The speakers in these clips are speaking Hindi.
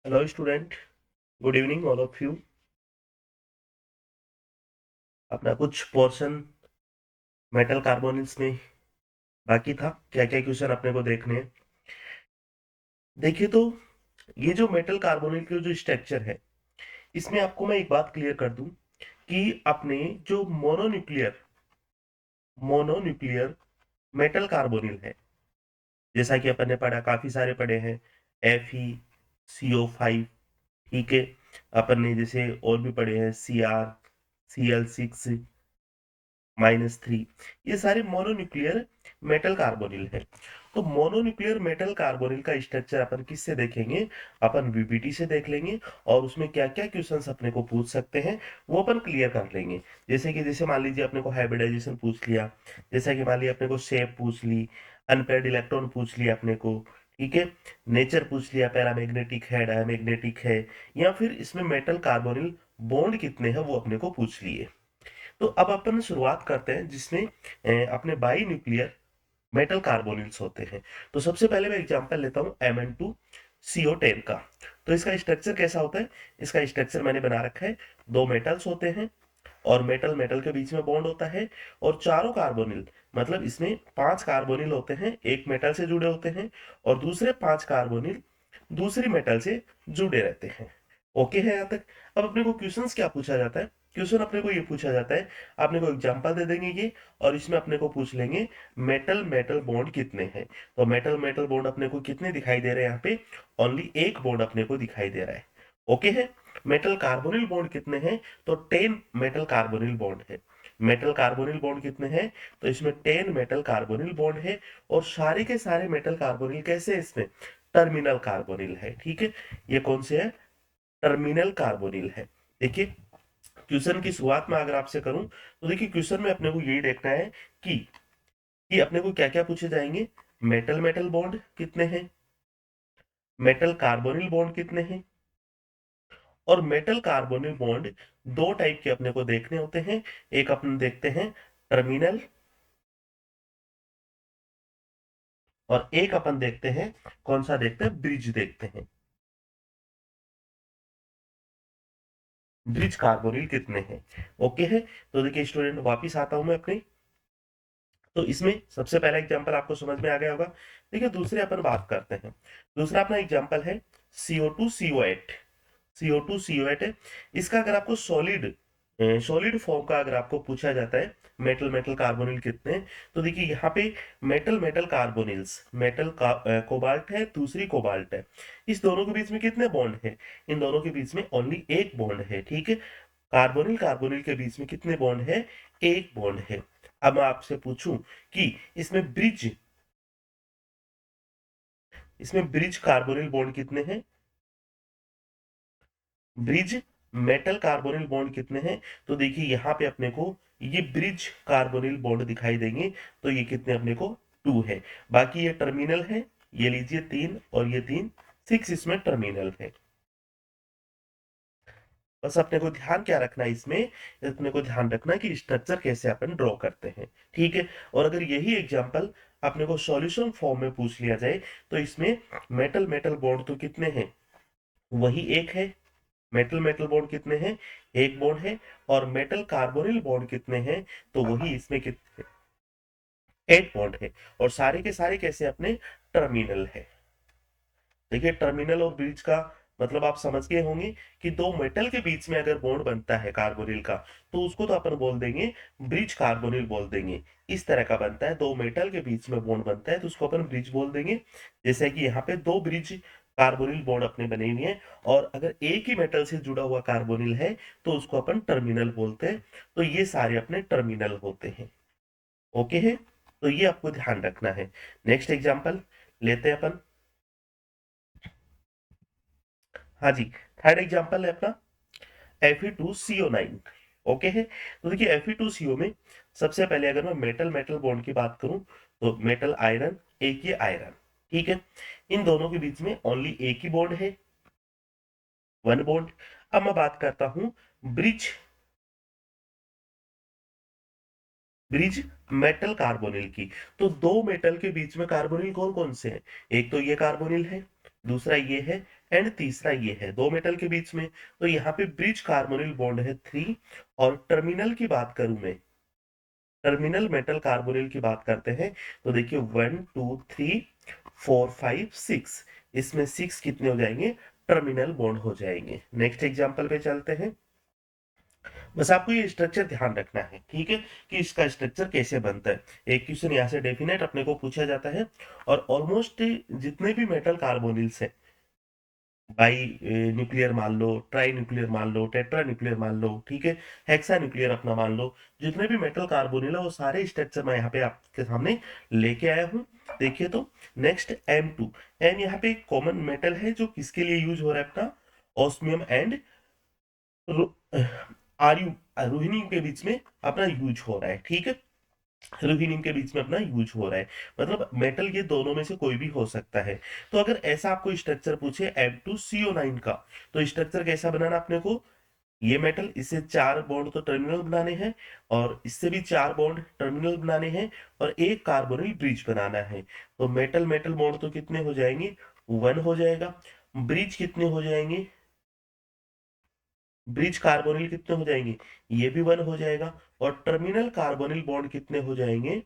Hello student, good evening all of you. अपना कुछ पोर्शन मेटल कार्बोनिल्स में बाकी था। क्या क्या क्वेश्चन अपने को देखने हैं, देखिए तो ये जो मेटल कार्बोनिल के जो स्ट्रक्चर है, इसमें आपको मैं एक बात क्लियर कर दूं कि अपने जो मोनोन्यूक्लियर मेटल कार्बोनिल है, जैसा कि अपन ने पढ़ा, काफी सारे पढ़े हैं। FeCO5, ठीक है। अपन ने जैसे और भी पढ़े हैं, Cr, Cl6-3, ये सारे मोनोन्यूक्लियर मेटल कार्बोनिल है। तो मोनोन्यूक्लियर मेटल कार्बोनिल का स्ट्रक्चर अपन किससे देखेंगे? अपन वीबीटी से देख लेंगे, और उसमें क्या क्या क्वेश्चंस अपने को पूछ सकते हैं वो अपन क्लियर कर लेंगे। जैसे मान लीजिए अपने को हाइब्रिडाइजेशन पूछ लिया, जैसा कि मान लिया अपने को शेप पूछ ली, अनपेयर्ड इलेक्ट्रॉन पूछ लिया अपने को, ठीक है। नेचर पूछ लिया, पैरामैग्नेटिक है, डायमैग्नेटिक है, या फिर इसमें मेटल कार्बोनिल बॉन्ड कितने हैं वो अपने को पूछ लिए। तो अब अपन शुरुआत करते हैं जिसमें अपने बाई न्यूक्लियर मेटल कार्बोनिल्स होते हैं। तो सबसे पहले मैं एग्जांपल लेता हूं Mn2CO10 का। तो इसका स्ट्रक्चर कैसा होता है? इसका स्ट्रक्चर मैंने बना रखा है, दो मेटल्स होते हैं और मेटल मेटल के बीच में बॉन्ड होता है, और चारों कार्बोनिल, मतलब इसमें 5 कार्बोनिल होते हैं, एक मेटल से जुड़े होते हैं, और दूसरे 5 कार्बोनिल दूसरी मेटल से जुड़े रहते हैं। ओके है यहाँ तक? अब अपने को क्वेश्चंस क्या पूछा जाता है? क्वेश्चन अपने को ये पूछा जाता है, आपने को एग्जांपल दे देंगे ये, और इसमें अपने को पूछ लेंगे मेटल मेटल बॉन्ड कितने हैं। तो मेटल मेटल बॉन्ड अपने को कितने दिखाई दे रहे हैं? यहाँ पे ओनली एक बॉन्ड अपने को दिखाई दे रहा है। ओके है। मेटल कार्बोनिल बॉन्ड कितने हैं? तो 10 मेटल कार्बोनिल बॉन्ड है। मेटल कार्बोनिल बॉन्ड कितने हैं? तो इसमें 10 मेटल कार्बोनिल बॉन्ड है, और सारे के सारे मेटल कार्बोनिल कैसे हैं इसमें? टर्मिनल कार्बोनिल है, ठीक है। ये कौन से है? टर्मिनल कार्बोनिल है। देखिए, क्वेश्चन की शुरुआत में अगर आपसे करूं तो देखिए, क्वेश्चन में अपने को यही देखना है कि अपने को क्या क्या पूछे जाएंगे। मेटल मेटल बॉन्ड कितने हैं, मेटल कार्बोनिल बॉन्ड कितने हैं, और मेटल कार्बोनिल बॉन्ड दो टाइप के अपने को देखने होते हैं। एक अपन देखते हैं टर्मिनल, और एक अपन देखते हैं, कौन सा देखते हैं? ब्रिज देखते हैं। ब्रिज कार्बोनिल कितने हैं? ओके है। तो देखिए स्टूडेंट, वापिस आता हूं मैं अपने। तो इसमें सबसे पहला एग्जांपल आपको समझ में आ गया होगा। देखिए, दूसरे अपन बात करते हैं। दूसरा अपना एग्जांपल है CO2CO8। CO2CO8 है। इसका अगर आपको सॉलिड फॉर्म का अगर आपको पूछा जाता है, मेटल मेटल कार्बोनिल कितने हैं, तो देखिए यहाँ पे मेटल मेटल कार्बोनिल्स, मेटल का कोबाल्ट है, दूसरी कोबाल्ट है। इस दोनों के बीच में कितने बॉन्ड है? इन दोनों के बीच में ओनली एक बॉन्ड है, ठीक है। कार्बोनिल कार्बोनिल के बीच में कितने बॉन्ड है? एक बॉन्ड है। अब मैं आपसे पूछूं कि इसमें ब्रिज कार्बोनिल बॉन्ड कितने हैं? ब्रिज मेटल कार्बोनिल बॉन्ड कितने हैं? तो देखिए यहाँ पे अपने को ये ब्रिज कार्बोनिल बॉन्ड दिखाई देंगे। तो ये कितने अपने को? 2 है। बाकी ये टर्मिनल है, ये लीजिए 3, और ये 3, 6 इसमें टर्मिनल है। बस अपने को ध्यान क्या रखना है इसमें? अपने को ध्यान रखना है कि स्ट्रक्चर कैसे अपन ड्रॉ करते हैं, ठीक है। और अगर यही एग्जांपल अपने को सॉल्यूशन फॉर्म में पूछ लिया जाए, तो इसमें मेटल मेटल बॉन्ड तो कितने हैं? वही एक है। मेटल मेटल बॉन्ड कितने हैं? एक बॉन्ड है। और मेटल कार्बोनिल बॉन्ड कितने हैं? तो वही इसमें कितने? 8 बॉन्ड है। और सारे के सारे कैसे अपने? टर्मिनल है। देखिए, टर्मिनल और ब्रिज का मतलब आप समझ गए होंगे कि दो मेटल के बीच में अगर बॉन्ड बनता है कार्बोनिल का, तो उसको तो अपन बोल देंगे ब्रिज कार्बोनिल बोल देंगे। इस तरह का बनता है, दो मेटल के बीच में बॉन्ड बनता है तो उसको अपन ब्रिज बोल देंगे। जैसे कि यहाँ पे दो ब्रिज कार्बोनिल बॉन्ड अपने बने हुए हैं, और अगर एक ही मेटल से जुड़ा हुआ कार्बोनिल है तो उसको अपन टर्मिनल बोलते हैं। तो ये सारे अपने टर्मिनल होते हैं। ओके है। तो ये आपको ध्यान रखना है। नेक्स्ट एग्जांपल लेते हैं अपन। हाँ जी, थर्ड एग्जांपल है अपना Fe2CO9। ओके है। तो देखिए Fe2CO में सबसे पहले अगर मैं मेटल मेटल बॉन्ड की बात करूं, तो मेटल आयरन, एक ये आयरन, ठीक है। इन दोनों के बीच में ओनली एक ही बॉन्ड है, वन बॉन्ड। अब मैं बात करता हूं ब्रिज ब्रिज मेटल कार्बोनिल की। तो दो मेटल के बीच में कार्बोनिल कौन कौन से हैं? एक तो ये कार्बोनिल है, दूसरा ये है एंड तीसरा ये है 2 मेटल के बीच में। तो यहाँ पे ब्रिज कार्बोनिल बॉन्ड है 3। और टर्मिनल की बात करूं मैं, टर्मिनल मेटल कार्बोनिल की बात करते हैं, तो देखिए 1 2 3 4 5 6, इसमें 6 कितने हो जाएंगे, टर्मिनल बॉन्ड हो जाएंगे। नेक्स्ट एग्जांपल पे चलते हैं। बस आपको ये स्ट्रक्चर ध्यान रखना है, ठीक है, कि इसका स्ट्रक्चर कैसे बनता है। एक क्वेश्चन यहाँ से डेफिनेट अपने को पूछा जाता है। और ऑलमोस्ट जितने भी मेटल कार्बोनिल्स हैं, बाई न्यूक्लियर मान लो, ट्राई न्यूक्लियर मान लो, टेट्रा न्यूक्लियर मान लो, ठीक है, हेक्सा न्यूक्लियर अपना मान लो, जितने भी मेटल कार्बोनिल है वो सारे स्ट्रक्चर मैं यहाँ पे आपके सामने लेके आया हूँ। देखिए तो नेक्स्ट M2। एम यहाँ पे एक कॉमन मेटल है जो किसके लिए यूज हो रहा है, अपना ऑस्मियम एंड आर्यू, रोहिणी के बीच में अपना यूज हो रहा है, ठीक है, एल्यूमिनियम के बीच में अपना यूज हो रहा है। मतलब मेटल ये दोनों में से कोई भी हो सकता है। तो अगर ऐसा आपको स्ट्रक्चर पूछे M2CO9 का, तो स्ट्रक्चर कैसा बनाना अपने को, ये मेटल, इससे 4 बॉन्ड तो टर्मिनल बनाने हैं, और इससे भी 4 बॉन्ड टर्मिनल बनाने हैं, और एक कार्बोनिल ब्रिज बनाना है। तो मेटल मेटल बॉन्ड तो कितने हो जाएंगे, 1 हो जाएगा। ब्रिज कितने हो जाएंगे, ब्रिज कार्बोनिल कितने हो जाएंगे, ये भी 1 हो जाएगा। और टर्मिनल कार्बोनिल बॉन्ड कितने हो जाएंगे,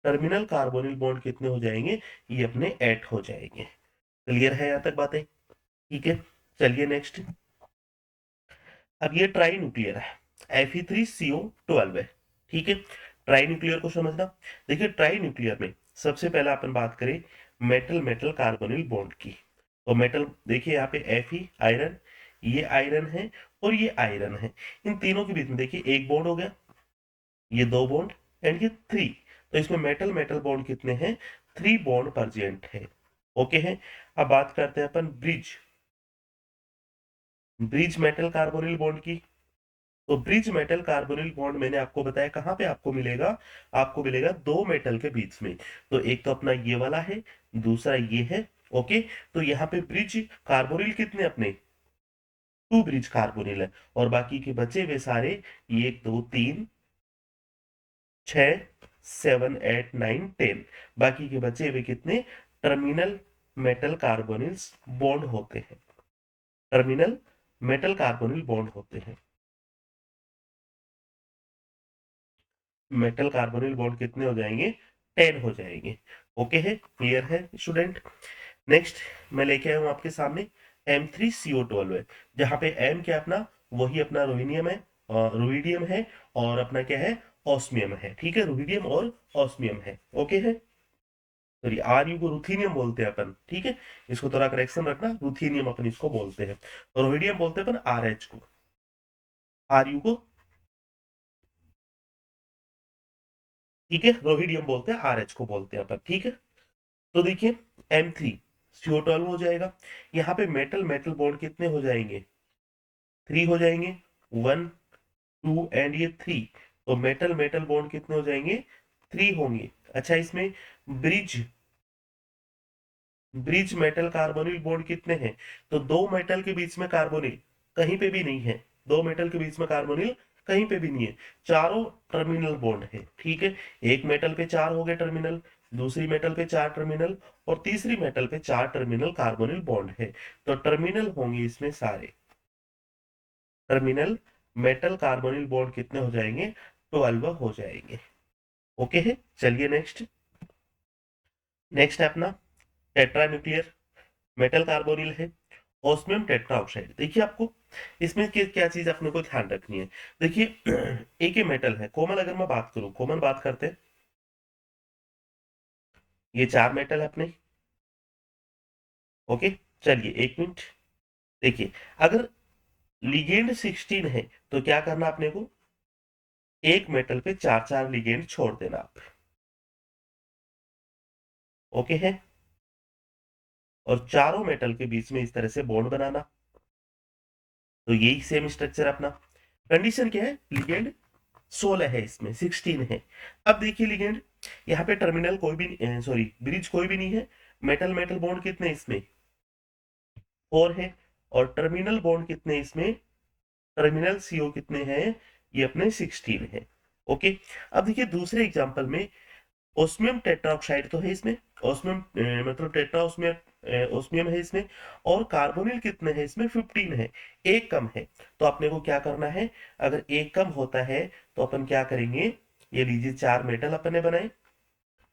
टर्मिनल कार्बोनिल बॉन्ड कितने हो जाएंगे, ये अपने 8 हो जाएंगे। क्लियर है यहाँ तक बातें, ठीक है। चलिए नेक्स्ट। अब ये ट्राई न्यूक्लियर है, Fe3CO12 है, ठीक है। ट्राई न्यूक्लियर को समझना। देखिए ट्राई न्यूक्लियर में सबसे पहला अपन बात करें मेटल मेटल कार्बोनिल बॉन्ड की। तो मेटल देखिए यहाँ पे Fe आयरन, ये आयरन है और ये आयरन है। इन तीनों के बीच में देखिए एक बॉन्ड हो गया, ये 2 बॉन्ड, एंड ये 3। तो इसमें मेटल मेटल बॉन्ड कितने हैं, 3 बॉन्ड प्रेजेंट है। ओके है। अब बात करते हैं अपन bridge, bridge metal carbonyl bond की। तो ब्रिज मेटल कार्बोनिल बॉन्ड मैंने आपको बताया कहां पे आपको मिलेगा, आपको मिलेगा 2 मेटल के बीच में। तो एक तो अपना ये वाला है, दूसरा ये है। ओके। तो यहाँ पे ब्रिज कार्बोनिल कितने अपने, 2 ब्रिज कार्बोनिल है, और बाकी के बचे हुए सारे, ये 1 2 3 6 7 8 9 10, बाकी के बचे हुए कितने, टर्मिनल मेटल कार्बोनिल्स बॉन्ड होते हैं, टर्मिनल मेटल कार्बोनिल बॉन्ड होते हैं। मेटल कार्बोनिल बॉन्ड कितने हो जाएंगे, 10 हो जाएंगे। ओके है, क्लियर है स्टूडेंट। नेक्स्ट मैं लेके आया हूं आपके सामने M3CO12 है, जहां पे M क्या अपना, वही अपना रोहिनियम है, रोहिडियम है, और अपना क्या है, ऑस्मियम है, ठीक है, रोहिडियम और ऑस्मियम है। ओके है। सॉरी, आर यू को रुथीनियम बोलते हैं अपन, ठीक है, इसको थोड़ा करेक्शन रखना, रुथीनियम अपन इसको बोलते हैं। और रोहिडियम बोलते हैं अपन RH को, आर यू को, ठीक है, रोहिडियम बोलते हैं, RH को बोलते हैं अपन, ठीक है। तो देखिए M3CO12 हो जाएगा। यहाँ पे मेटल मेटल बॉन्ड कितने हो जाएंगे, 3 हो जाएंगे, 1 2 एंड ये 3। तो मेटल मेटल बॉन्ड कितने हो जाएंगे, 3 होंगे। अच्छा, इसमें bridge, bridge metal carbonyl bond कितने हैं, तो 2 मेटल के बीच में कार्बोनिल कहीं पे भी नहीं है, 2 मेटल के बीच में कार्बोनिल कहीं पे भी नहीं है, चारों टर्मिनल बॉन्ड है, ठीक है। एक मेटल पे 4 हो गए टर्मिनल, दूसरी मेटल पे 4 टर्मिनल, और तीसरी मेटल पे 4 टर्मिनल कार्बोनिल बॉन्ड है। तो टर्मिनल होंगे इसमें सारे, टर्मिनल मेटल कार्बोनिल बॉन्ड कितने हो जाएंगे, 12 हो जाएंगे। ओके है। चलिए नेक्स्ट। नेक्स्ट है अपना टेट्रा न्यूक्लियर मेटल कार्बोनिल है, ऑस्मियम टेट्राऑक्साइड। देखिए आपको इसमें क्या चीज अपने को ध्यान रखनी है। देखिए एक ही मेटल है, कॉमन अगर मैं बात करूं, कॉमन बात करते हैं, ये 4 मेटल है अपने। ओके। चलिए एक मिनट। देखिए अगर लिगेंड 16 है, तो क्या करना अपने को, एक मेटल पे 4 4 लिगेंड छोड़ देना आप। ओके है। और चारों मेटल के बीच में इस तरह से बॉन्ड बनाना। तो यही सेम स्ट्रक्चर अपना। कंडीशन क्या है, लिगेंड 16 है, इसमें 16 है। अब देखिए लिगेंड, यहाँ पे टर्मिनल कोई भी, सॉरी ब्रिज कोई भी नहीं है। मेटल मेटल बॉन्ड कितने इसमें, 4 है। और टर्मिनल बॉन्ड कितने इसमें, टर्मिनल CO कितने हैं, ये अपने 16 है। ओके। अब देखिए दूसरे एग्जांपल में ओस्मियम टेट्राऑक्साइड तो है इसमें, ओस्मियम मतलब टेट्रा ओस्मियम ओस्मियम है इसमें, और कार्बोनिल कितने हैं इसमें, 15 है, एक कम है। तो अपने को क्या करना है, अगर एक कम होता है तो अपन क्या करेंगे, ये लीजिए 4 मेटल अपन ने बनाए,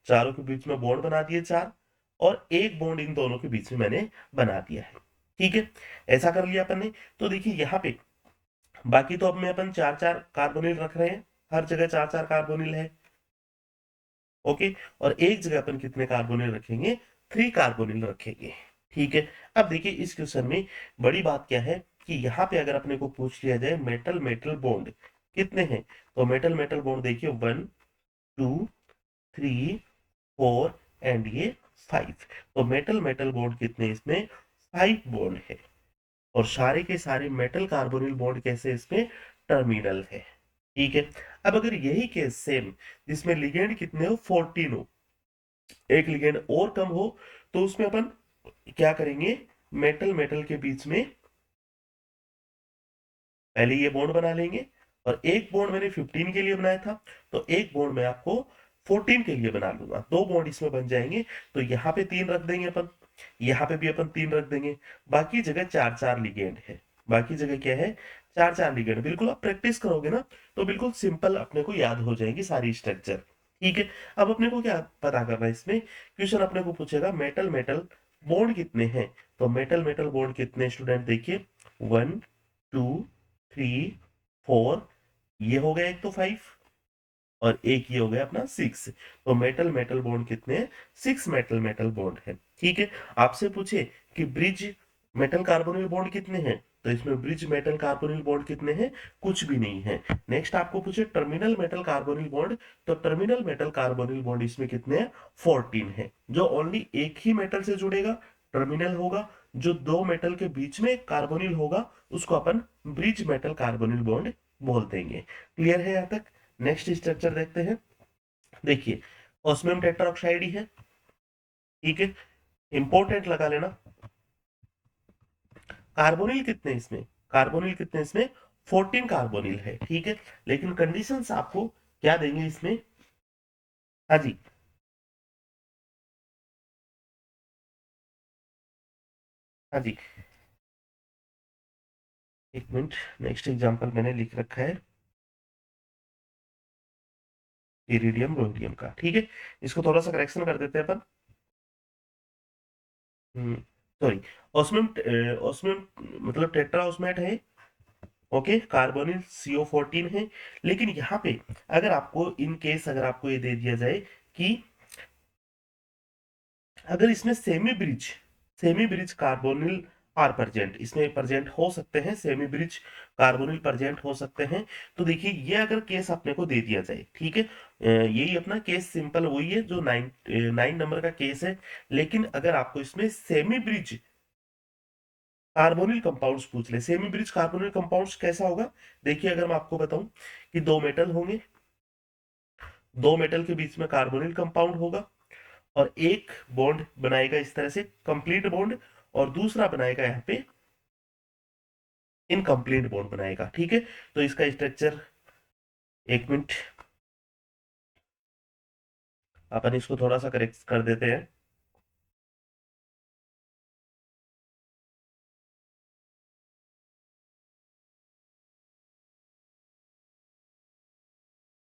चारों के बीच में बॉन्ड बना दिए 4, और एक बॉन्ड इन दोनों के बीच में मैंने बना दिया है। ठीक है, ऐसा कर लिया अपन ने। तो देखिए यहाँ पे बाकी तो अब में अपन 4-4 कार्बोनिल रख रहे हैं, हर जगह 4-4 कार्बोनिल है। ओके, और एक जगह अपन कितने कार्बोनिल रखेंगे, 3 कार्बोनिल रखेंगे। ठीक है, अब देखिए इस क्वेश्चन में बड़ी बात क्या है कि यहाँ पे अगर अपने को पूछ लिया जाए मेटल मेटल बॉन्ड कितने हैं, तो मेटल मेटल बॉन्ड देखिए 1 2 3 4 एंड ये 5। तो मेटल मेटल बॉन्ड कितने इसमें, 5 बॉन्ड है। और सारे के सारे मेटल कार्बोनिल बॉन्ड कैसे इसमें, टर्मिनल है। ठीक है, अब अगर यही केस सेम जिसमें लिगेंड कितने हो, 14 हो, एक लिगेंड और कम हो, तो उसमें अपन क्या करेंगे, मेटल मेटल के बीच में पहले ये बॉन्ड बना लेंगे, और एक बॉन्ड मैंने 15 के लिए बनाया था, तो एक बॉन्ड मैं आपको 14 के लिए बना लूंगा, दो बॉन्ड इसमें बन जाएंगे। तो यहाँ पे 3 रख देंगे अपन, यहाँ पे भी अपन 3 रख देंगे, बाकी जगह 4-4 लिगेंड है, बाकी जगह क्या है, 4-4 लिगेंड। बिल्कुल आप प्रैक्टिस करोगे ना तो बिल्कुल सिंपल अपने को याद हो जाएगी सारी स्ट्रक्चर। ठीक है, अब अपने को क्या पता करना है इसमें, क्वेश्चन अपने को पूछेगा मेटल मेटल बॉन्ड कितने हैं। तो मेटल मेटल बॉन्ड कितने स्टूडेंट देखिए, 1 2 3 4, ये हो गया एक तो 5, और एक ये हो गया अपना 6। तो मेटल मेटल बॉन्ड कितने हैं, 6 मेटल मेटल बॉन्ड है। ठीक है, आपसे पूछे कि ब्रिज मेटल कार्बोनिल बॉन्ड कितने हैं, तो इसमें ब्रिज मेटल कार्बोनिल बॉन्ड कितने हैं, कुछ भी नहीं है। नेक्स्ट आपको पूछे टर्मिनल मेटल कार्बोनिल बॉन्ड, तो टर्मिनल मेटल कार्बोनिल बॉन्ड इसमें कितने हैं, 14 है। जो ओनली एक ही मेटल से जुड़ेगा टर्मिनल होगा, जो दो मेटल के बीच में कार्बोनिल होगा उसको अपन ब्रिज मेटल कार्बोनिल बॉन्ड बोल देंगे। क्लियर है यहाँ तक। नेक्स्ट स्ट्रक्चर देखते हैं। देखिए ऑस्मियम टेट्राऑक्साइड ही है। ठीक है, इंपॉर्टेंट लगा लेना। कार्बोनिल कितने इसमें, कार्बोनिल कितने इसमें, 14 कार्बोनिल है। ठीक है, लेकिन कंडीशंस आपको क्या देंगे इसमें, हाँ जी, हाँ जी, एक मिनट, नेक्स्ट एग्जांपल मैंने लिख रखा है इरिडियम रोहिडियम का। ठीक है, इसको थोड़ा सा करेक्शन कर देते हैं अपन। सॉरी, ऑस्मियम ऑस्मियम मतलब टेट्रा ऑस्मेट है। ओके, कार्बोनिल CO14 है। लेकिन यहाँ पे अगर आपको इन केस अगर आपको ये दे दिया जाए कि अगर इसमें semi bridge carbonyl are present, इसमें प्रेजेंट हो सकते हैं, सेमी ब्रिज कार्बोनिल प्रेजेंट हो सकते हैं। तो देखिए ये अगर केस अपने को दे दिया जाए, ठीक है, यही अपना केस सिंपल वही है जो 9 नंबर का केस है। लेकिन अगर आपको इसमें सेमी ब्रिज कार्बोनिल कंपाउंड्स पूछ ले, सेमी ब्रिज कार्बोनिल कंपाउंड्स कैसा होगा, देखिए अगर मैं आपको बताऊं कि दो मेटल होंगे, दो मेटल के बीच में कार्बोनिल कंपाउंड होगा, और एक बॉन्ड बनाएगा इस तरह से कंप्लीट बॉन्ड, और दूसरा बनाएगा यहाँ पे इनकम्प्लीट बॉन्ड बनाएगा। ठीक है, तो इसका स्ट्रक्चर, एक मिनट, अपन इसको थोड़ा सा करेक्ट कर देते हैं।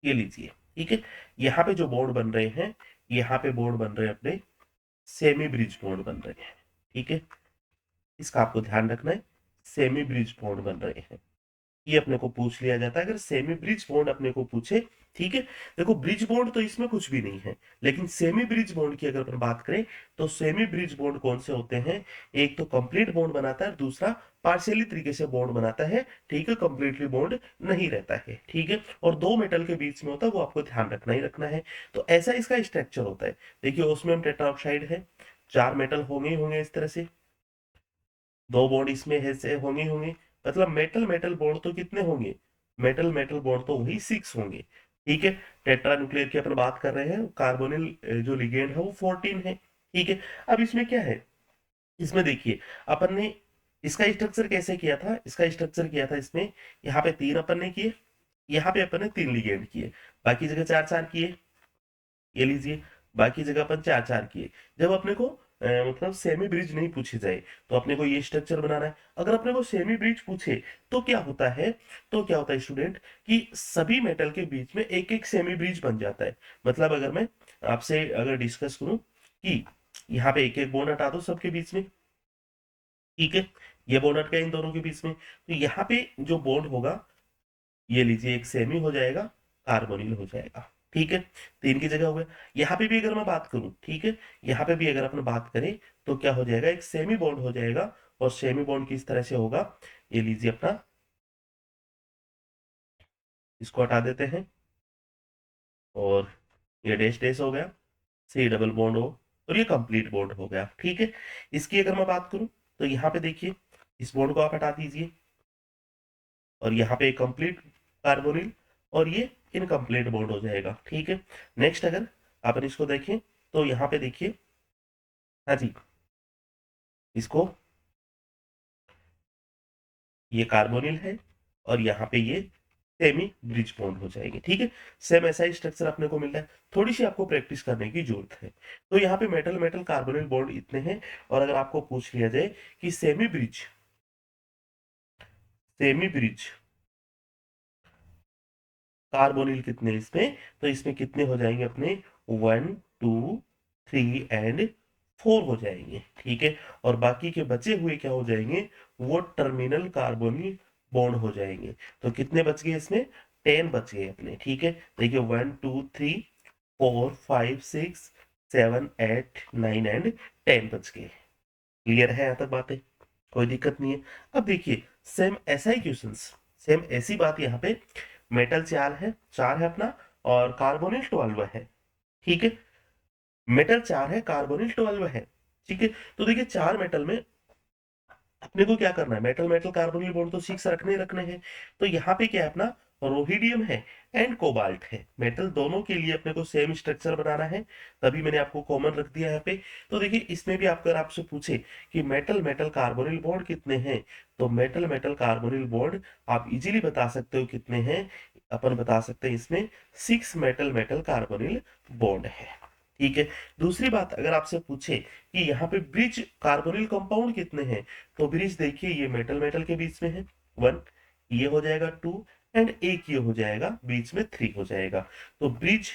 ये लीजिए, ठीक है, यहाँ पे जो बॉन्ड बन रहे हैं, यहाँ पे बॉन्ड बन रहे हैं अपने सेमी ब्रिज बॉन्ड बन रहे हैं। ठीक है, इसका आपको ध्यान रखना है, सेमी ब्रिज बॉन्ड बन रहे हैं, ये अपने को पूछ लिया जाता है अगर सेमी ब्रिज बॉन्ड अपने को पूछे। ठीक है, देखो ब्रिज बॉन्ड तो इसमें कुछ भी नहीं है, लेकिन सेमी ब्रिज बॉन्ड की अगर अपन बात करें तो सेमी ब्रिज बॉन्ड कौन से होते हैं, एक तो कंप्लीट बॉन्ड बनाता है, दूसरा पार्शियली तरीके से बॉन्ड बनाता है। ठीक है, कंप्लीटली बॉन्ड नहीं रहता है। ठीक है, और दो मेटल के बीच में होता है, वो आपको ध्यान रखना ही रखना है। तो ऐसा इसका स्ट्रक्चर होता है। देखिए ओस्मियम टेट्राऑक्साइड है, 4 मेटल होंगे ही होंगे इस तरह से, दो बॉन्ड इसमें है से होंगे ही होंगे, मतलब मेटल मेटल बॉन्ड तो कितने होंगे, मेटल मेटल बॉन्ड तो वही 6 होंगे। ठीक है, टेट्रा न्यूक्लियर की अपन बात कर रहे हैं, कार्बोनिल जो लिगेंड है वो 14 है। ठीक है, अब इसमें क्या है, इसमें देखिए अपन ने इसका स्ट्रक्चर कैसे किया था, इसका स्ट्रक्चर किया था इसमें, यहाँ पे 3 अपन ने किए, यहाँ पे अपन ने 3 लिगेंड किए, बाकी जगह 4-4 किए। ये लीजिए, बाकी जगह अपन 4 4 किए। जब अपने को मतलब सेमी ब्रिज नहीं पूछी जाए तो अपने को ये स्ट्रक्चर बनाना है। अगर अपने को सेमी ब्रिज पूछे तो क्या होता है, स्टूडेंट, कि सभी मेटल के बीच में एक एक सेमी ब्रिज बन जाता है। मतलब अगर मैं आपसे अगर डिस्कस करूं कि यहाँ पे एक एक बॉन्ड हटा दो सबके बीच में, ठीक है, ये बॉन्ड हट गया इन दोनों के बीच में, तो यहाँ पे जो बॉन्ड होगा, ये लीजिए एक सेमी हो जाएगा, कार्बोनिल हो जाएगा। ठीक है, तीन की जगह हो गया। यहाँ पे भी अगर मैं बात करूं, ठीक है, यहाँ पे भी अगर अपन बात करें तो क्या हो जाएगा, एक सेमी बॉन्ड हो जाएगा। और सेमी बॉन्ड किस तरह से होगा, ये लीजिए अपना, इसको हटा देते हैं, और ये डैश डैश हो गया, सी डबल बॉन्ड हो, और ये कंप्लीट बॉन्ड हो गया। ठीक है, इसकी अगर मैं बात करूं तो यहाँ पे देखिए, इस बॉन्ड को आप हटा दीजिए, और यहाँ पे कंप्लीट कार्बोनिल, और ये इनकम्प्लीट बॉन्ड हो जाएगा। ठीक है, नेक्स्ट अगर अपन इसको देखें तो यहाँ पे देखिए, हाँ जी, इसको, ये कार्बोनिल है, और यहाँ पे ये सेमी ब्रिज बॉन्ड हो जाएगी। ठीक है, सेम ऐसा ही स्ट्रक्चर अपने को मिलता है, थोड़ी सी आपको प्रैक्टिस करने की जरूरत है। तो यहाँ पे मेटल मेटल कार्बोनिल बॉन्ड इतने हैं। और अगर आपको पूछ लिया जाए कि सेमी ब्रिज कार्बोनिल कितने इसमें, तो इसमें कितने हो जाएंगे अपने, 1 2 3 एंड 4 हो जाएंगे। ठीक है, और बाकी के बचे हुए क्या हो जाएंगे, वो टर्मिनल कार्बोनिल बॉन्ड हो जाएंगे। तो कितने बच गए इसमें, 10 बच गए अपने। ठीक है, देखिए 1 2 3 4 5 6 7 8 9 एंड 10 बच गए। क्लियर है यहाँ तक बातें, कोई दिक्कत नहीं है। अब देखिए, सेम ऐसा ही क्वेश्चन, सेम ऐसी बात यहाँ पे, मेटल चार है अपना, और कार्बोनिल 12 है। ठीक है, मेटल 4 है, कार्बोनिल 12 है। ठीक है, तो देखिए चार मेटल में अपने को क्या करना है, मेटल मेटल कार्बोनिल बॉन्ड तो सिक्स रखने ही रखने हैं। तो यहाँ पे क्या है अपना, रोहिडियम है एंड कोबाल्ट है, मेटल दोनों के लिए अपने को सेम स्ट्रक्चर बनाना है, तभी मैंने आपको कॉमन रख दिया यहाँ पे। तो देखिए इसमें भी आप, अगर आपसे पूछे कि मेटल मेटल कार्बोनिल बॉन्ड कितने हैं, तो मेटल मेटल कार्बोनिल बॉन्ड आप इजीली बता सकते हो कितने हैं। अपन बता सकते हैं इसमें 6 मेटल मेटल कार्बोनिल बॉन्ड है। ठीक है, दूसरी बात, अगर आपसे पूछे कि यहाँ पे ब्रिज कार्बोनिल कंपाउंड कितने हैं, तो ब्रिज देखिए ये मेटल मेटल के बीच में है 1, ये हो जाएगा 2, एंड एक ये हो जाएगा बीच में 3 हो जाएगा। तो bridge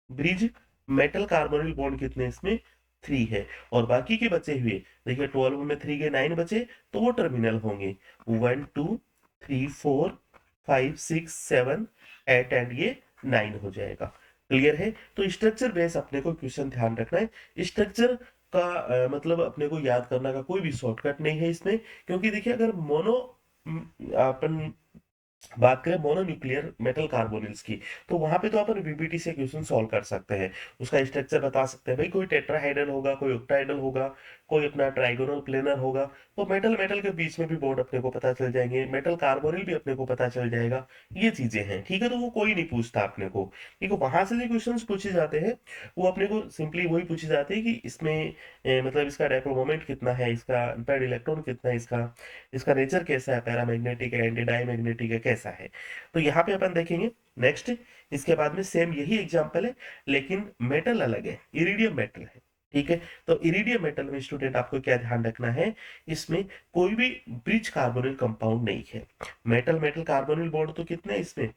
bridge metal carbonyl bond कितने इसमें, 3 है। और बाकी के बचे हुए, देखिए 12 में 3 के 9 बचे, तो वो टर्मिनल होंगे, 1 2 3 4 5 6 7 8 एंड ये 9 हो जाएगा। क्लियर है, तो स्ट्रक्चर बेस अपने को क्वेश्चन ध्यान रखना है। स्ट्रक्चर का मतलब अपने को याद करने का कोई भी शॉर्टकट नहीं है इसमें, क्योंकि देखिए अगर मोनो अपन बात करें मोनोन्यूक्लियर मेटल कार्बोनिल्स की, तो वहां पे तो अपन वीबीटी से क्वेश्चन सॉल्व कर सकते हैं, उसका स्ट्रक्चर बता सकते हैं, भाई कोई टेट्राहाइड्रल होगा, कोई ऑक्टाहाइड्रल होगा, कोई अपना ट्राइगोनल प्लेनर होगा। तो मेटल मेटल के बीच में भी बॉन्ड अपने को पता चल जाएंगे, मेटल कार्बोनिल भी अपने को पता चल जाएगा। ये चीजें हैं, ठीक है, तो वो कोई नहीं पूछता अपने को, ठीक है। वहां से जो क्वेश्चन पूछे जाते हैं वो अपने को सिंपली वही पूछे जाते हैं कि इसमें मतलब इसका डायपोल मोमेंट कितना है, इसका अनपेयर्ड इलेक्ट्रॉन कितना है, इसका इसका नेचर कैसा है, पैरामैग्नेटिक है, एंटी डायमैग्नेटिक है, कैसा है। तो यहाँ पे अपन देखेंगे नेक्स्ट, इसके बाद में सेम यही एग्जांपल है, लेकिन मेटल अलग है, इरिडियम मेटल है। ठीक है, तो इरिडियम मेटल में स्टूडेंट आपको क्या ध्यान रखना है, इसमें कोई भी ब्रिज कार्बोनिल कंपाउंड नहीं है। मेटल मेटल कार्बोनिल बॉन्ड तो कितने हैं इसमें,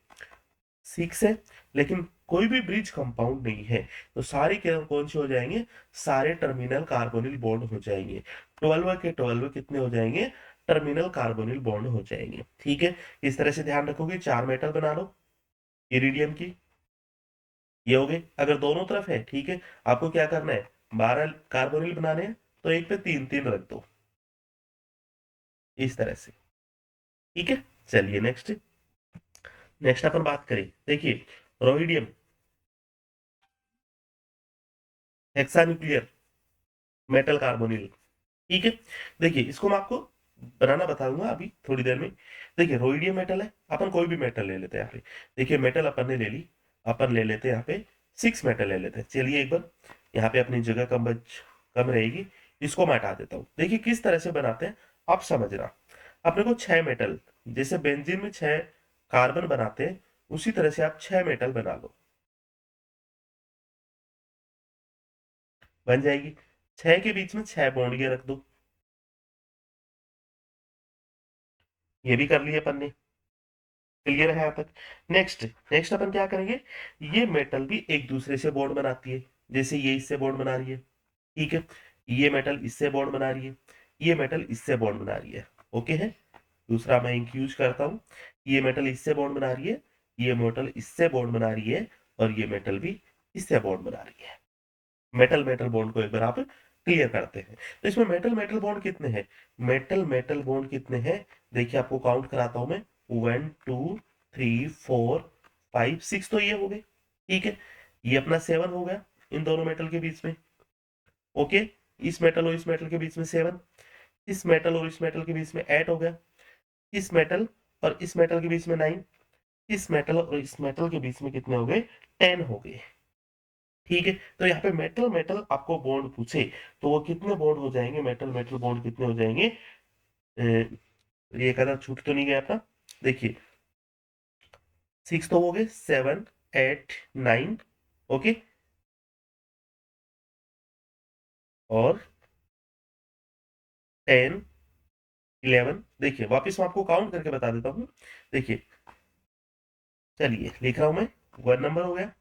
6 है, लेकिन कोई भी ब्रिज कंपाउंड नहीं है। तो सारे कौन से हो जाएंगे, सारे टर्मिनल कार्बोनिल बॉन्ड हो जाएंगे। 12 के 12 कितने हो जाएंगे, टर्मिनल कार्बोनिल बॉन्ड हो जाएंगे। ठीक है, इस तरह से ध्यान रखोगे, चार मेटल बना लो इरिडियम की, ये हो गए। अगर दोनों तरफ है, ठीक है, आपको क्या करना है, 12 कार्बोनिल बनाने हैं, तो एक पे तीन तीन रख दो, इस तरह से। ठीक है, चलिए नेक्स्ट, अपन बात करें, देखिए रोहिडियम हेक्सान्यूक्लियर मेटल कार्बोनिल। ठीक है, देखिए इसको मैं आपको बनाना बताऊंगा अभी थोड़ी देर में। देखिए रोइडियम मेटल है, अपन कोई भी मेटल ले लेते हैं यहाँ पे। देखिए मेटल अपन ने ले ली, अपन ले लेते हैं यहाँ पे 6 मेटल ले लेते हैं। चलिए एक बार यहाँ पे अपनी जगह कम रहेगी, इसको मैं हटा देता हूँ। देखिए किस तरह से बनाते हैं, आप समझना। अपने को 6 मेटल, जैसे बेंजीन में 6 कार्बन बनाते हैं, उसी तरह से आप 6 मेटल बना लो। बन जाएगी। 6 के बीच में 6 बॉन्ड ये रख दो, ये भी कर लिए अपन ने। क्लियर है यहाँ तक। नेक्स्ट नेक्स्ट अपन क्या करेंगे, ये मेटल भी एक दूसरे से बॉन्ड बनाती है, जैसे ये इससे बॉन्ड बना रही है, ठीक है, ये मेटल इससे बॉन्ड बना रही है, ये मेटल इससे बॉन्ड बना रही है। ओके है। दूसरा मैं इंक यूज करता हूँ, ये मेटल इससे बॉन्ड बना रही है, ये मेटल इससे बॉन्ड बना रही है, और ये मेटल भी इससे बॉन्ड बना रही है। मेटल मेटल बॉन्ड को एक बार आप क्लियर करते हैं। तो इसमें मेटल मेटल बॉन्ड कितने हैं, मेटल मेटल बॉन्ड कितने हैं, देखिए आपको काउंट कराता हूं मैं। 1 2 3 4 5 6 तो ये हो गए, ठीक है। ये अपना 7 हो गया इन दोनों मेटल के बीच में। ओके, इस मेटल और इस मेटल के बीच में 7, इस मेटल और इस मेटल के बीच में 8 हो गया, इस मेटल और इस मेटल के बीच में 9, इस मेटल और इस मेटल के बीच में कितने हो गए, 10 हो गए। ठीक है। तो यहाँ पे मेटल मेटल आपको बॉन्ड पूछे तो वो कितने बॉन्ड हो जाएंगे, मेटल मेटल बॉन्ड कितने हो जाएंगे। ये कदम छूट तो नहीं गया अपना, देखिए 6 तो हो गए, 7 8 9, ओके, और 10 11। देखिए वापिस मैं आपको काउंट करके बता देता हूँ। देखिए चलिए लिख रहा हूं मैं, 1 नंबर हो गया,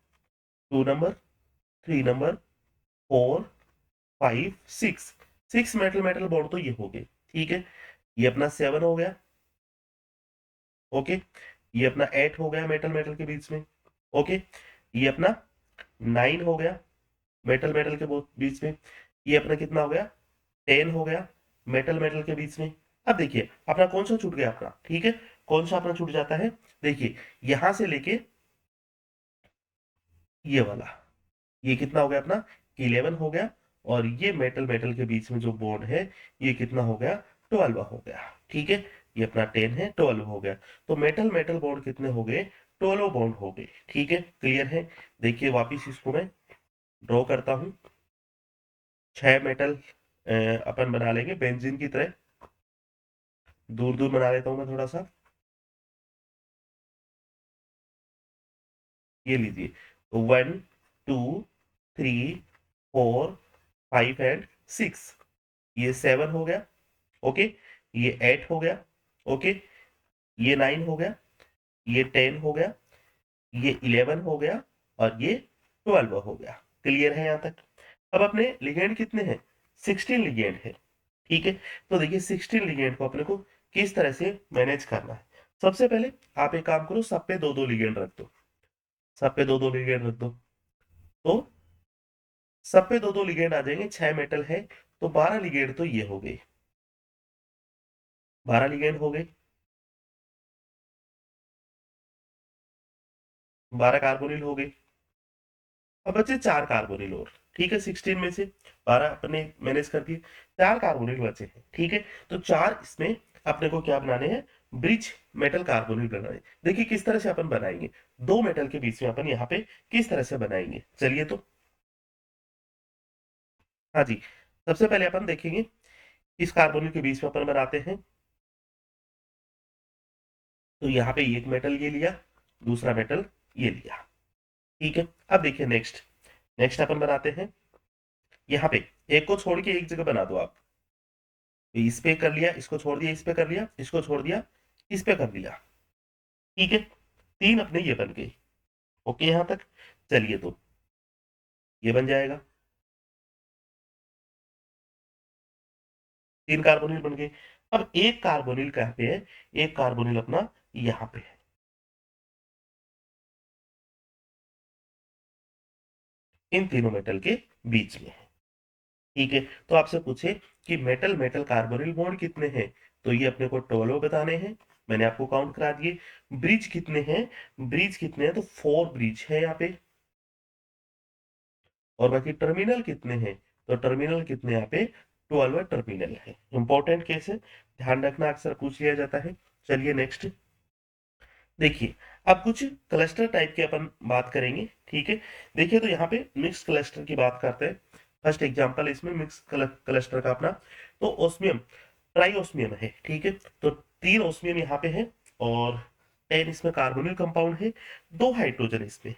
2 number, 3 number, 4 5 6, 6 metal metal bond तो ये हो गए, ठीक है। ये अपना 7 हो गया, ओके, ये अपना 8 हो गया मेटल मेटल के बीच में, ओके, ये अपना 9 हो गया मेटल मेटल के बीच में, ये अपना कितना हो गया, 10 हो गया मेटल मेटल के बीच में। अब देखिए अपना कौन सा छूट गया अपना, ठीक है, कौन सा अपना छूट जाता है, देखिए यहां से लेके ये वाला, ये कितना हो गया अपना, 11 हो गया, और ये मेटल मेटल के बीच में जो बॉन्ड है ये कितना हो गया, 12 हो गया, ठीक है। ये अपना 10 है, 12 हो गया। तो मेटल मेटल बॉन्ड कितने हो गए, 12 बॉन्ड हो गए, ठीक है, क्लियर है। देखिए वापिस इसको मैं ड्रॉ करता हूं, 6 मेटल अपन बना लेंगे बेंजीन की तरह, दूर दूर बना लेता हूं मैं थोड़ा सा, ये लीजिए, 1 2 3 4 5 एंड 6, ये 7 हो गया, ओके, ये 8 हो गया, ओके, ये 9 हो गया, ये 10 हो गया, ये 11 हो गया, और ये 12 हो गया। क्लियर है यहां तक। अब अपने लिगेंड कितने हैं, 16 लिगेंड है, ठीक है। तो देखिए 16 लिगेंड को अपने को किस तरह से मैनेज करना है। सबसे पहले आप एक काम करो, सब पे दो दो लिगेंड रख दो, सब पे दो दो लिगेंड रख दो, तो सब पे दो दो लिगेंड आ जाएंगे, 6 मेटल है तो 12 लिगेंड तो ये हो गए, 12 लिगेंड हो गए, 12 कार्बोनिल हो गए। अब बचे 4 कार्बोनिल और, ठीक है, 16 में से 12 अपने मैनेज कर दिए, 4 कार्बोनिल बचे हैं, ठीक है। तो 4 इसमें अपने को क्या बनाने हैं, ब्रिज मेटल कार्बोनिल बनाने। देखिए किस तरह से अपन बनाएंगे, दो मेटल के बीच में अपन यहाँ पे किस तरह से बनाएंगे, चलिए तो। हाँ जी, सबसे पहले अपन देखेंगे इस कार्बोनिल के बीच में अपन बनाते हैं। तो यहाँ पे एक मेटल ये लिया, दूसरा मेटल ये लिया, ठीक है। अब देखिए नेक्स्ट नेक्स्ट अपन बनाते हैं, यहाँ पे एक को छोड़ के एक जगह बना दो आप, इस पे कर लिया, इसको छोड़ दिया, इस पे कर लिया, इसको छोड़ दिया, इस पे कर लिया, ठीक है। 3 अपने ये बन गए, ओके यहां तक। चलिए तो ये बन जाएगा, 3 कार्बोनिल बन गए। अब एक कार्बोनिल कहाँ पे है, एक कार्बोनिल अपना यहाँ पे है, इन तीनों मेटल के बीच में है, ठीक है। तो आपसे पूछे कि मेटल मेटल कार्बोनिल बॉन्ड कितने हैं, तो ये अपने को 12 बताने हैं, मैंने आपको काउंट करा दिए। ब्रिज कितने हैं, ब्रिज कितने हैं, तो 4 ब्रिज है यहाँ पे। और बाकी टर्मिनल कितने हैं, तो टर्मिनल कितने यहाँ पे, 12 टर्मिनल है। इंपॉर्टेंट केस है, ध्यान रखना, अक्सर पूछ लिया जाता है। चलिए नेक्स्ट देखिए, अब कुछ क्लस्टर टाइप के अपन बात करेंगे, ठीक है। देखिए तो यहाँ पे मिक्स क्लस्टर की बात करते हैं। फर्स्ट एग्जांपल इसमें मिक्स क्लस्टर का अपना, तो ओस्मियम ट्राइओस्मियम है, ठीक है। तो 3 ओस्मियम यहाँ पे है, और 10 इसमें कार्बोनिल कंपाउंड है, 2 हाइड्रोजन इसमें,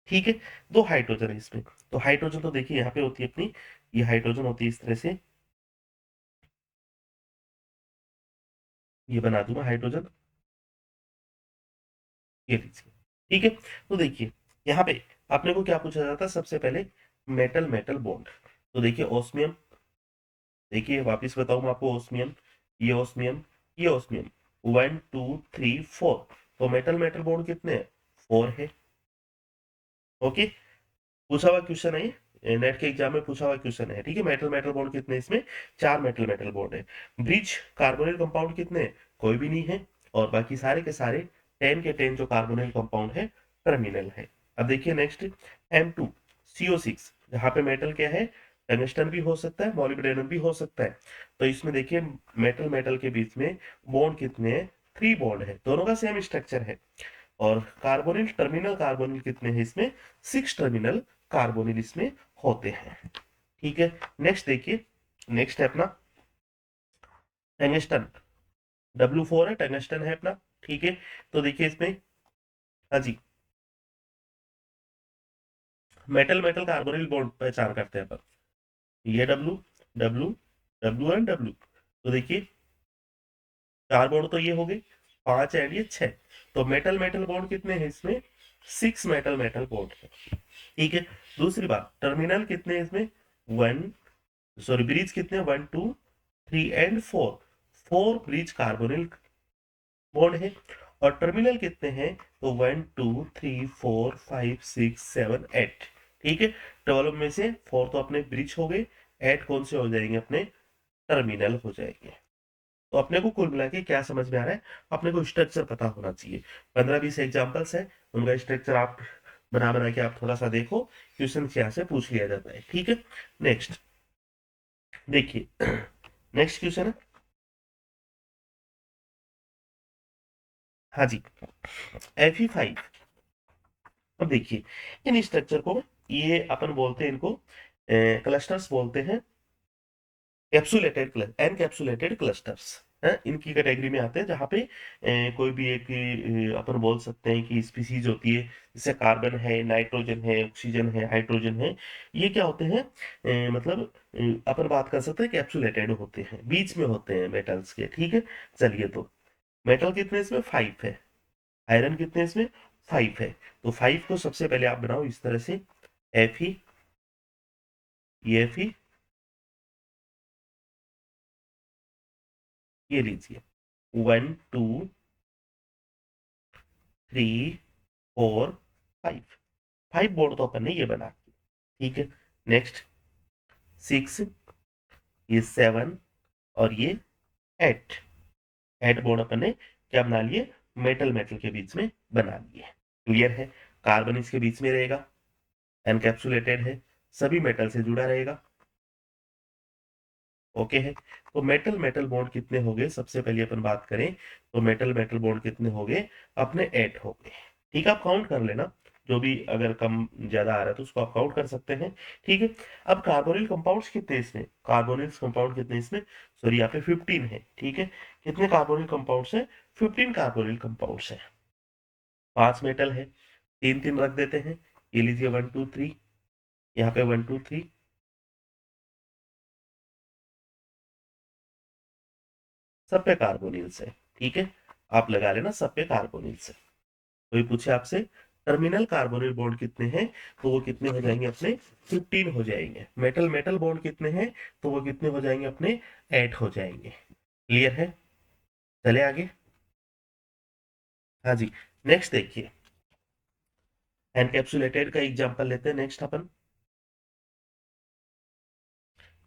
ठीक है, 2 हाइड्रोजन है इसमें। तो हाइड्रोजन तो देखिए यहाँ पे होती है अपनी ये हाइड्रोजन होती है इस तरह से, ये बना दूंगा हाइड्रोजन, ये लीजिए। ठीक है, तो देखिए यहाँ पे आपने को क्या पूछा जाता है, सबसे पहले मेटल मेटल बॉन्ड। तो देखिए ऑस्मियम, देखिए वापिस बताऊं मैं आपको, ऑस्मियम, ये ऑस्मियम, ये ऑस्मियम, 1 2 3 4। तो मेटल मेटल बॉन्ड कितने हैं, 4 है। ओके, पूछा हुआ क्वेश्चन है ये, नेट के एग्जाम में पूछा हुआ क्वेश्चन है। ठीक है, मेटल मेटल बॉन्ड कितने हैं इसमें, 4 मेटल मेटल बॉन्ड है। ब्रिज कार्बोनिल कंपाउंड कितने हैं, कोई भी नहीं है। और बाकी सारे के सारे 10 के 10 जो कार्बोनिल कंपाउंड है टर्मिनल है। अब देखिए नेक्स्ट, M2CO6, यहाँ पे मेटल क्या है, टंगस्टन भी हो सकता है, मॉलिब्डेनम भी हो सकता है। तो इसमें देखिए मेटल मेटल के बीच में बॉन्ड कितने हैं, 3 बॉन्ड है, दोनों का सेम स्ट्रक्चर है। और कार्बोनिल टर्मिनल कार्बोनिल कितने हैं इसमें, 6 टर्मिनल कार्बोनिल इसमें होते हैं। ठीक है, नेक्स्ट देखिए, नेक्स्ट है अपना टंगस्टन, W4 है, टंगस्टन है अपना। ठीक है, तो देखिए इसमें, हाँ जी, मेटल मेटल कार्बोनिल बॉन्ड पहचान करते हैं अपन, ये W, W, W and W. तो देखिए 4 बॉन्ड तो ये हो गए, 5 एंड ये 6। तो मेटल मेटल बॉन्ड कितने हैं इसमें, 6 मेटल मेटल बॉन्ड है। ठीक है, दूसरी बात, टर्मिनल कितने हैं इसमें, 1, सॉरी ब्रिज कितने, 1 2 3 एंड 4, 4 ब्रिज कार्बोनिल बॉन्ड है। और टर्मिनल कितने हैं, तो 1 2 3 4 5 6 7 8। ठीक है, 12 में से 4 तो अपने ब्रिज हो गए, 8 कौन से हो जाएंगे, अपने टर्मिनल हो जाएंगे। तो अपने को कुल मिला के क्या समझ में आ रहा है, अपने को स्ट्रक्चर पता होना चाहिए। 15-20 एग्जाम्पल्स है, उनका स्ट्रक्चर आप बना बना के आप थोड़ा सा देखो, क्वेश्चन क्या से पूछ लिया जाता है। ठीक है, नेक्स्ट देखिए, नेक्स्ट क्वेश्चन है, हाँ जी, Fe5। अब देखिए इन स्ट्रक्चर को, ये अपन बोलते हैं इनको क्लस्टर्स बोलते हैं, कैप्सुलेटेड एनकैप्सुलेटेड क्लस्टर्स है, इनकी कैटेगरी में आते हैं। जहाँ पे कोई भी एक अपन बोल सकते हैं कि स्पीसीज होती है, जैसे कार्बन है, नाइट्रोजन है, ऑक्सीजन है, हाइड्रोजन है, ये क्या होते हैं, मतलब अपन बात कर सकते हैं कैप्सुलेटेड होते हैं, बीच में होते हैं मेटल्स के। ठीक है, चलिए तो मेटल कितने इसमें, 5 है। आयरन कितने इसमें, 5 है। तो 5 को सबसे पहले आप बनाओ इस तरह से, Fe, ये Fe, ये लीजिए, 1 2 3 4 5, 5 बोर्ड तो अपन ने ये बना। ठीक है, नेक्स्ट 6, ये 7, और ये 8, 8 बोर्ड अपन ने क्या बना लिए, मेटल मेटल के बीच में बना लिए। क्लियर है, कार्बन इसके बीच में रहेगा, एनकैप्सुलेटेड है, सभी मेटल से जुड़ा रहेगा। ओके है, तो मेटल मेटल बॉन्ड कितने हो गए, सबसे पहले अपन बात करें तो मेटल मेटल बॉन्ड कितने हो गए, अपने 8 हो गए। ठीक है, आप काउंट कर लेना, जो भी अगर कम ज्यादा आ रहा है तो उसको आप काउंट कर सकते हैं। ठीक है, अब कार्बोनिल कंपाउंड्स कितने इसमें, कार्बोनिल कंपाउंड कितने इसमें, सॉरी यहाँ पे 15 है। ठीक है, कितने कार्बोनिल कंपाउंड्स है, 15 कार्बोनिल कंपाउंड्स है। 5 मेटल है, 3 3 रख देते हैं, ये लीजिए 1 2 3, यहाँ पे 1 2 3, सब पे कार्बोनिल से। ठीक है, आप लगा लेना सब पे कार्बोनिल से। कोई पूछे आपसे टर्मिनल कार्बोनिल बॉन्ड कितने हैं, तो वो कितने हो जाएंगे, अपने 15 हो जाएंगे। मेटल मेटल बॉन्ड कितने हैं, तो वो कितने हो जाएंगे, अपने 8 हो जाएंगे। क्लियर है, चले आगे। हाँ जी, नेक्स्ट देखिए, एनकैप्सुलेटेड का एग्जांपल लेते हैं नेक्स्ट अपन।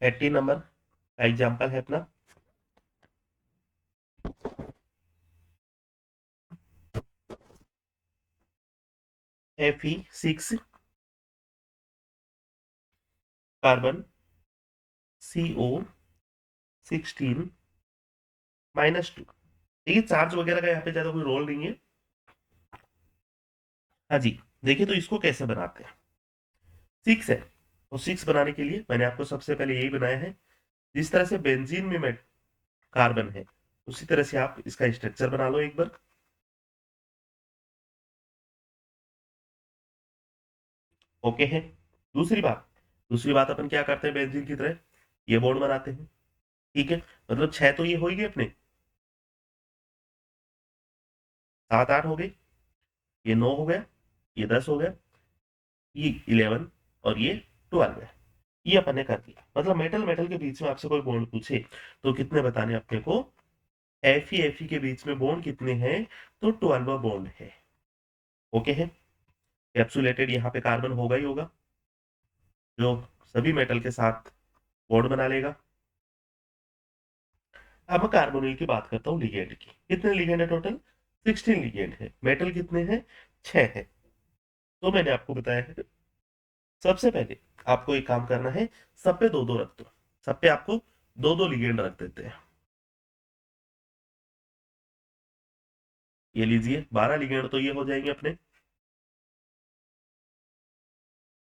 80 नंबर का एग्जांपल है अपना, Fe6 कार्बन, CO16-2। देखिए चार्ज वगैरह का यहाँ पे ज्यादा कोई रोल नहीं है। हाँ जी, देखिए तो इसको कैसे बनाते हैं, 6 है, तो 6 बनाने के लिए मैंने आपको सबसे पहले यही बनाया है। जिस तरह से बेंजीन में कार्बन है, उसी तरह से आप इसका स्ट्रक्चर बना लो एक बार। ओके है, दूसरी बात, दूसरी बात अपन क्या करते हैं बेंजीन की तरह, ये बॉन्ड बनाते हैं, ठीक है। मतलब 6 तो ये हो ही गए अपने, 7 8 हो गए, ये 9 हो गया, ये 10 हो गया, ये 11 और ये 12 है। ये अपन ने कर दिया। मतलब मेटल मेटल के बीच में आपसे कोई बॉन्ड पूछे तो कितने बताने अपने को, एफ ई के बीच में बॉन्ड कितने हैं, तो 12 बॉन्ड है। ओके है। कैप्सुलेटेड यहाँ पे कार्बन होगा ही होगा, जो सभी मेटल के साथ बॉन्ड बना लेगा। अब मैं कार्बोनिल की बात करता हूँ लिगेंड की। कितने लिगेंड है टोटल, 16 लिगेंड है। मेटल कितने हैं, 6 है। तो मैंने आपको बताया है, सबसे पहले आपको एक काम करना है, सब पे दो दो रख दो। सब पे आपको दो दो लिगेंड रख देते हैं। ये लीजिए 12 लिगेंड तो ये हो जाएंगे अपने।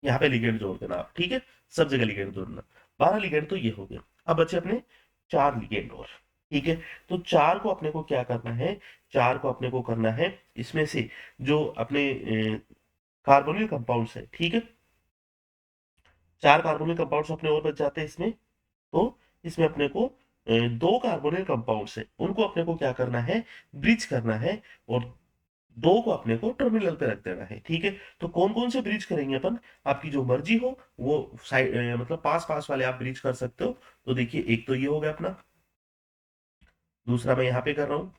यहाँ पे लिगेंड जोड़ देना आप, ठीक है। सब जगह लिगेंड जोड़ना। 12 लिगेंड तो ये हो गया। अब बचे अपने 4 लिगेंड और, ठीक है। तो 4 को अपने को क्या करना है, 4 को अपने को करना है इसमें से जो अपने कार्बोनिल कंपाउंड्स है, ठीक है। 4 कार्बोनिल कंपाउंड्स अपने और बच जाते हैं इसमें। तो इसमें अपने को दो कार्बोनिल कंपाउंड्स है, उनको अपने को क्या करना है, ब्रिज करना है। और दो को अपने को टर्मिनल पे रख देना है, ठीक है। तो कौन कौन से ब्रिज करेंगे अपन, आपकी जो मर्जी हो वो साइड, मतलब पास पास वाले आप ब्रिज कर सकते हो। तो देखिए एक तो ये हो गया अपना, दूसरा मैं यहाँ पे कर रहा हूँ।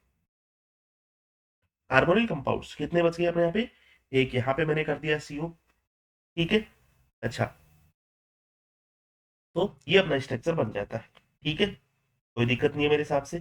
कार्बोनिल कंपाउंड्स कितने बच गए अपने यहाँ पे, एक यहाँ पे मैंने कर दिया CO, ठीक है। अच्छा, तो ये अपना स्ट्रक्चर बन जाता है, ठीक है। कोई दिक्कत नहीं है मेरे हिसाब से।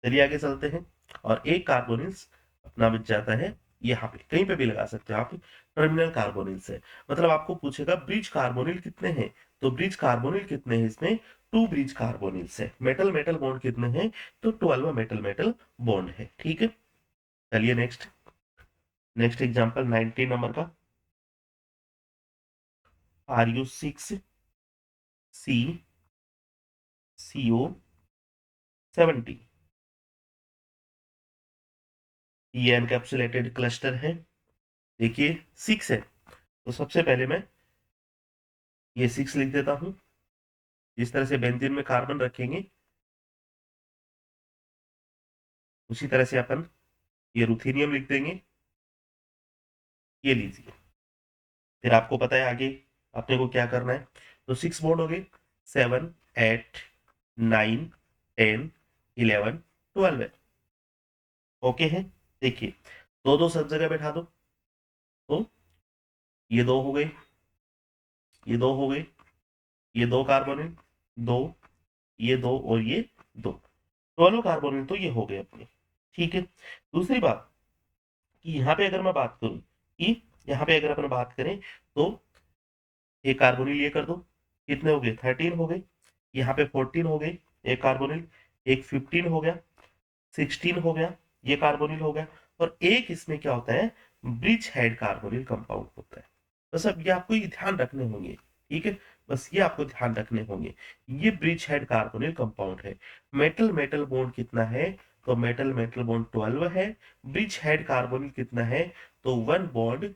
चलिए आगे चलते हैं। और एक कार्बोनिल्स अपना बच जाता है, यहाँ पे कहीं पे भी लगा सकते हो आप, टर्मिनल कार्बोनिल से। मतलब आपको पूछेगा ब्रिज कार्बोनिल कितने हैं, तो ब्रिज कार्बोनिल कितने हैं इसमें, 2 ब्रिज कार्बोनिल से। मेटल मेटल बॉन्ड कितने हैं, तो 12 मेटल मेटल बॉन्ड है, ठीक है। चलिए नेक्स्ट, नेक्स्ट एग्जांपल 19 नंबर का। RU6CO70, ये एनकैप्सुलेटेड क्लस्टर है। देखिए 6 है, तो सबसे पहले मैं ये 6 लिख देता हूं। जिस तरह से बेंजीन में कार्बन रखेंगे, उसी तरह से अपन ये रुथेनियम लिख देंगे। ये लीजिए। फिर आपको पता है आगे अपने को क्या करना है। तो 6 बॉन्ड हो गए, 7 8 9 10 11 12 है। ओके है। देखिए दो दो सब जगह बैठा दो। तो ये दो हो गए, ये दो हो गए, ये दो कार्बोनिल, दो, ये दो और ये दो, 12 कार्बोनिल तो ये हो गए अपने, ठीक है। दूसरी बात कि यहाँ पे अगर मैं बात करूं कि यहाँ पे अगर अपन बात करें, तो एक कार्बोनिल ये कर दो, कितने हो गए, 13 हो गए। यहाँ पे 14 हो गए, एक कार्बोनिल। एक 15 हो गया, 16 हो गया, ये कार्बोनिल हो गया। और एक इसमें क्या होता है, ब्रिज हेड कार्बोनिल कंपाउंड होता है। बस अब ये आपको ये ध्यान रखने होंगे, ठीक है। बस ये आपको ध्यान रखने होंगे, ये ब्रिज हेड कार्बोनिल कंपाउंड है। मेटल मेटल बॉन्ड कितना है, तो मेटल मेटल बॉन्ड 12 है। ब्रिज हेड कार्बोनिल कितना है, तो 1 bond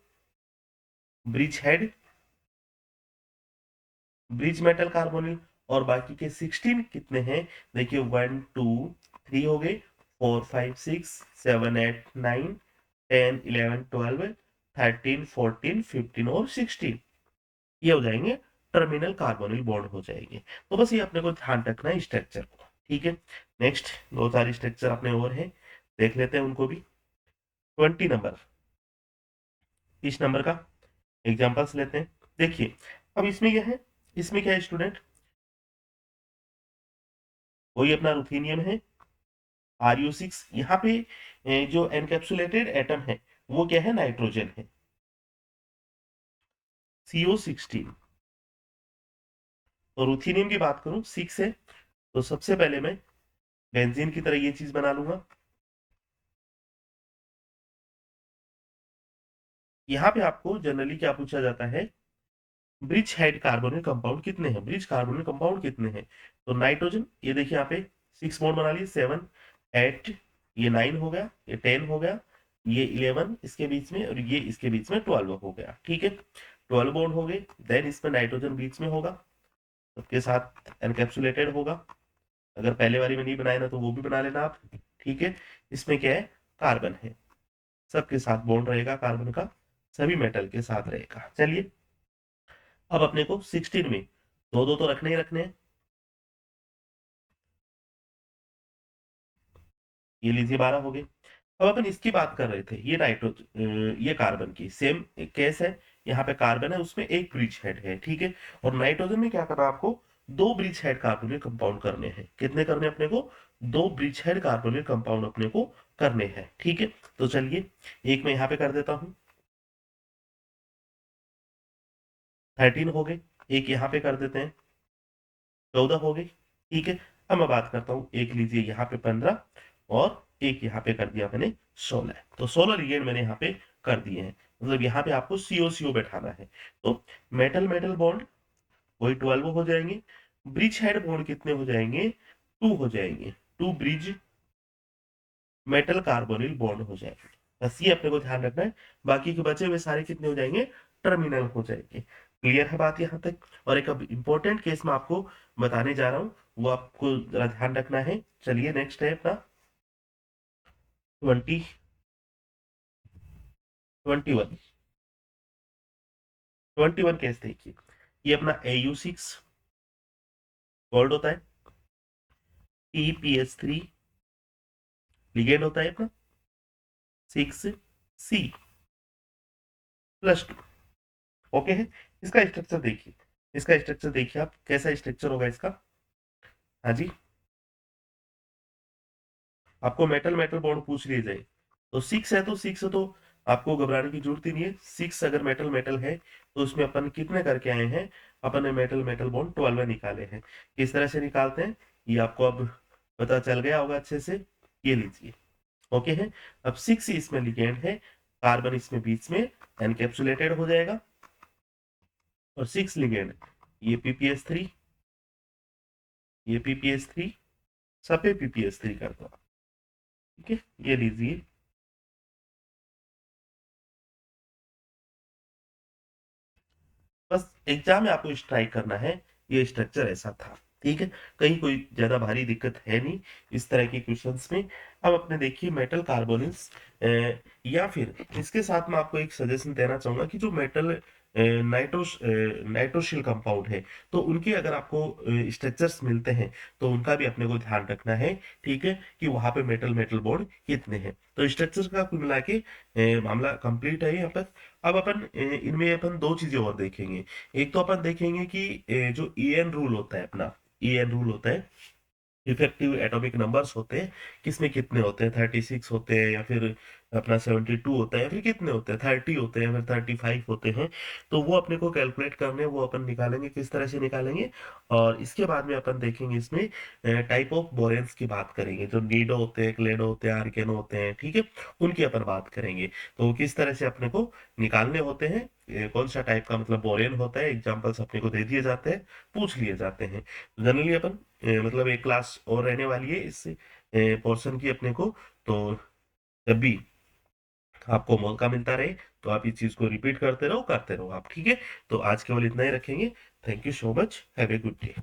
bridge head, bridge metal carbonyl. और बाकी के 16 कितने हैं, देखिए 1 2 3 हो गए, 4 5 6 7 8 9 10 11 12 13 14 15 और 16, ये हो जाएंगे टर्मिनल कार्बोनिल बॉन्ड हो जाएंगे। तो बस ये अपने को ध्यान रखना है स्ट्रक्चर को, ठीक है। नेक्स्ट दो चार स्ट्रक्चर अपने और हैं, देख लेते हैं उनको भी। 20 नंबर, 30 नंबर का एग्जांपल्स लेते हैं। देखिए अब इसमें क्या है, इसमें क्या है स्टूडेंट, वही अपना रुथेनियम है, RU6। यहाँ पे जो एनकैप्सुलेटेड एटम है वो क्या है, नाइट्रोजन है, CO16। तो रुथेनियम की बात करूं 6 है, तो सबसे पहले मैं बेंजीन की तरह ये चीज बना लूंगा। यहाँ पे आपको जनरली क्या पूछा जाता है, ब्रिज हेड कार्बोनिल कंपाउंड कितने हैं, ब्रिज कार्बोनिल कंपाउंड कितने हैं। तो नाइट्रोजन, ये देखिए यहाँ पे 6 बॉन्ड बना लिए, 7 8, ये 9 हो गया, ये 10 हो गया, ये 11 इसके बीच में, और ये इसके बीच में 12 हो गया, ठीक है। 12 बॉन्ड हो गए, देन इसमें नाइट्रोजन बीच में होगा, सबके साथ एनकैप्सुलेटेड होगा। अगर पहले वाली में नहीं बनाया ना तो वो भी बना लेना आप, ठीक है। इसमें क्या है, कार्बन है, सबके साथ बॉन्ड रहेगा कार्बन का, सभी मेटल के साथ रहेगा। चलिए अब अपने को 16 में दो दो तो रखने ही रखने हैं। ये लीजिए 12 हो गए। अब अपन इसकी बात कर रहे थे, ये ये कार्बन की सेम केस है। यहाँ पे कार्बन है, उसमें एक ब्रिज हेड है, ठीक है। और नाइट्रोजन में क्या करना है आपको, दो ब्रिज हेड कार्बोनिल कंपाउंड करने हैं। कितने करने हैं अपने को, दो ब्रिज हेड कार्बोनिल कंपाउंड अपने को करने हैं, ठीक है। तो चलिए एक मैं यहाँ पे कर देता हूँ, 13 हो गए। एक यहाँ पे कर देते हैं, 14 हो गई, ठीक है। अब मैं बात करता हूँ, एक लीजिए यहाँ पे 15, और एक यहाँ पे कर दिया मैंने 16। तो 16 लिगेंड मैंने यहाँ पे कर दिए हैं। मतलब यहाँ पे आपको सीओ सीओ बैठाना है। तो मेटल मेटल बॉन्ड वही 12 हो जाएंगे। ब्रिज हेड बॉन्ड कितने हो जाएंगे, 2 हो जाएंगे। 2 ब्रिज मेटल कार्बोनिल बॉन्ड हो जाएंगे। बस ये अपने को ध्यान रखना है। बाकी के बचे हुए सारे कितने हो जाएंगे, टर्मिनल हो जाएंगे। क्लियर है बात यहाँ तक। और एक अब इंपॉर्टेंट केस मैं आपको बताने जा रहा हूँ, वो आपको जरा ध्यान रखना है। चलिए नेक्स्ट है अपना 20 21। 21 केस देखिए, ये अपना AU6 गोल्ड होता है, TPS3 लिगेंड होता है अपना, 6C+2। ओके है। इसका स्ट्रक्चर देखिए, इसका स्ट्रक्चर देखिए आप, कैसा स्ट्रक्चर होगा इसका। हाँ जी, आपको मेटल मेटल बॉन्ड पूछ लिए जाए तो 6 है, तो 6 तो आपको घबराने की जरूरत ही नहीं है। 6 अगर मेटल मेटल है तो उसमें अपन कितने करके आए हैं, अपन ने मेटल मेटल बॉन्ड 12 निकाले हैं। किस तरह से निकालते हैं ये आपको अब पता चल गया होगा अच्छे से। ये लीजिए, ओके है। अब 6 इसमें लिगेंड है, कार्बन इसमें बीच में एनकैप्सुलेटेड हो जाएगा, और 6 लिगेंड, ये PPS3, ये PPS3, सब पे PPS3 कर दो, ठीक है। ये लीजिए, बस एग्जाम में आपको स्ट्राइक करना है, ये स्ट्रक्चर ऐसा था, ठीक है। कहीं कोई ज्यादा भारी दिक्कत है नहीं इस तरह के क्वेश्चंस में। अब अपने देखिए मेटल कार्बोनिल्स, या फिर इसके साथ में आपको एक सजेशन देना चाहूंगा कि जो मेटल नाइट्रोशिल कंपाउंड है, तो उनके अगर आपको स्ट्रक्चर्स मिलते हैं तो उनका भी अपने को ध्यान रखना है, ठीक है, कि वहां पे मेटल मेटल बॉन्ड कितने हैं। तो स्ट्रक्चर का कुल मिला के मामला कंप्लीट है यहाँ पर। अब अपन इनमें अपन दो चीजें और देखेंगे। एक तो अपन देखेंगे कि जो EN रूल होता है अपना, EN रूल होता है, इफेक्टिव एटॉमिक नंबर्स होते हैं, किसमें कितने होते हैं, 36 होते हैं, या फिर अपना 72 होता है, या फिर कितने होते हैं, 30 होते हैं, या फिर 35 होते हैं। तो वो अपने को कैलकुलेट करने, वो अपन निकालेंगे, किस तरह से निकालेंगे। और इसके बाद में अपन देखेंगे इसमें टाइप ऑफ बोरेन्स की बात करेंगे, जो नीडो होते हैं, क्लेडो होते हैं, आर्केनो होते हैं, ठीक है, उनकी अपन बात करेंगे। तो किस तरह से अपने को निकालने होते हैं, कौन सा टाइप का मतलब बोरेन होता है, एग्जाम्पल्स अपने को दे दिए जाते हैं, पूछ लिए जाते हैं। जनरली अपन मतलब एक क्लास और रहने वाली है इस पोर्शन की अपने को। तो जब भी आपको मौका मिलता रहे तो आप इस चीज को रिपीट करते रहो, करते रहो आप, ठीक है। तो आज केवल इतना ही रखेंगे। Thank you so much, have a good day.